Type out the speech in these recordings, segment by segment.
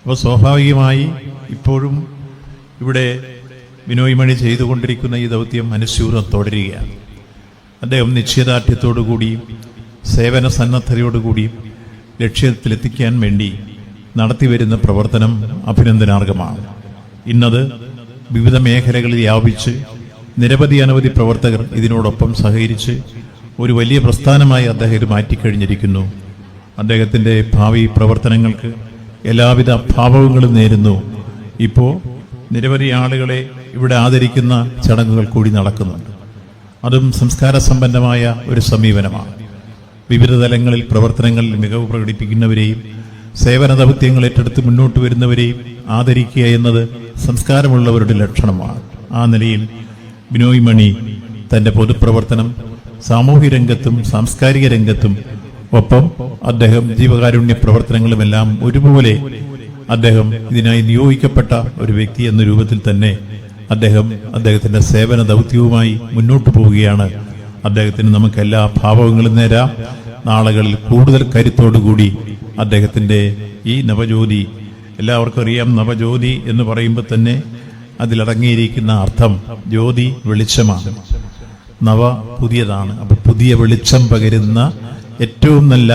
അപ്പോൾ സ്വാഭാവികമായി ഇപ്പോഴും ഇവിടെ ബിനോയ് മണി ചെയ്തുകൊണ്ടിരിക്കുന്ന ഈ ദൗത്യം അനുസ്യൂതം തുടരുകയാണ്. അദ്ദേഹം നിശ്ചയദാർഢ്യത്തോടുകൂടിയും സേവന സന്നദ്ധതയോടുകൂടിയും ലക്ഷ്യത്തിലെത്തിക്കാൻ വേണ്ടി നടത്തിവരുന്ന പ്രവർത്തനം അഭിനന്ദനാർഹമാണ്. ഇന്നത് വിവിധ മേഖലകളിൽ വ്യാപിച്ച് അനവധി പ്രവർത്തകർ ഇതിനോടൊപ്പം സഹകരിച്ച് ഒരു വലിയ പ്രസ്ഥാനമായി അദ്ദേഹം മാറ്റിക്കഴിഞ്ഞിരിക്കുന്നു. അദ്ദേഹത്തിൻ്റെ ഭാവി പ്രവർത്തനങ്ങൾക്ക് എല്ലാവിധ ഭാവങ്ങളും നേരുന്നു. ഇപ്പോൾ നിരവധി ആളുകളെ ഇവിടെ ആദരിക്കുന്ന ചടങ്ങുകൾ കൂടി നടക്കുന്നുണ്ട്. അതും സംസ്കാര സമ്പന്നമായ ഒരു സമീപനമാണ്. വിവിധ തലങ്ങളിൽ പ്രവർത്തനങ്ങളിൽ മികവ് പ്രകടിപ്പിക്കുന്നവരെയും സേവന ദൗത്യങ്ങൾ ഏറ്റെടുത്ത് മുന്നോട്ട് വരുന്നവരെയും ആദരിക്കുക എന്നത് സംസ്കാരമുള്ളവരുടെ ലക്ഷണമാണ്. ആ നിലയിൽ ബിനോയ് മണി തൻ്റെ പൊതുപ്രവർത്തനം സാമൂഹ്യ രംഗത്തും സാംസ്കാരിക രംഗത്തും ഒപ്പം അദ്ദേഹം ജീവകാരുണ്യ പ്രവർത്തനങ്ങളുമെല്ലാം ഒരുപോലെ അദ്ദേഹം ഇതിനായി നിയോഗിക്കപ്പെട്ട ഒരു വ്യക്തി എന്ന രൂപത്തിൽ തന്നെ അദ്ദേഹത്തിൻ്റെ സേവന ദൗത്യവുമായി മുന്നോട്ട് പോവുകയാണ്. അദ്ദേഹത്തിന് നമുക്ക് എല്ലാ ഭാവങ്ങളും നേരാം. നാളുകളിൽ കൂടുതൽ കരുത്തോടുകൂടി അദ്ദേഹത്തിൻ്റെ ഈ നവജ്യോതി, എല്ലാവർക്കും അറിയാം, നവജ്യോതി എന്ന് പറയുമ്പോൾ തന്നെ അതിലടങ്ങിയിരിക്കുന്ന അർത്ഥം ജ്യോതി വെളിച്ചമാണ്, നവ പുതിയതാണ്. അപ്പോൾ പുതിയ വെളിച്ചം പകരുന്ന ഏറ്റവും നല്ല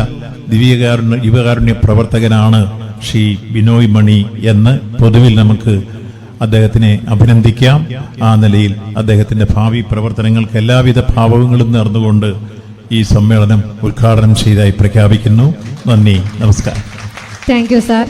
ജീവകാരുണ്യ പ്രവർത്തകനാണ് ശ്രീ ബിനോയ് മണി എന്ന് പൊതുവിൽ നമുക്ക് അദ്ദേഹത്തിനെ അഭിനന്ദിക്കാം. ആ നിലയിൽ അദ്ദേഹത്തിൻ്റെ ഭാവി പ്രവർത്തനങ്ങൾക്ക് എല്ലാവിധ ഭാവങ്ങളും നേർന്നുകൊണ്ട് ഈ സമ്മേളനം ഉദ്ഘാടനം ചെയ്തതായി പ്രഖ്യാപിക്കുന്നു. നന്ദി, നമസ്കാരം. Thank you sir.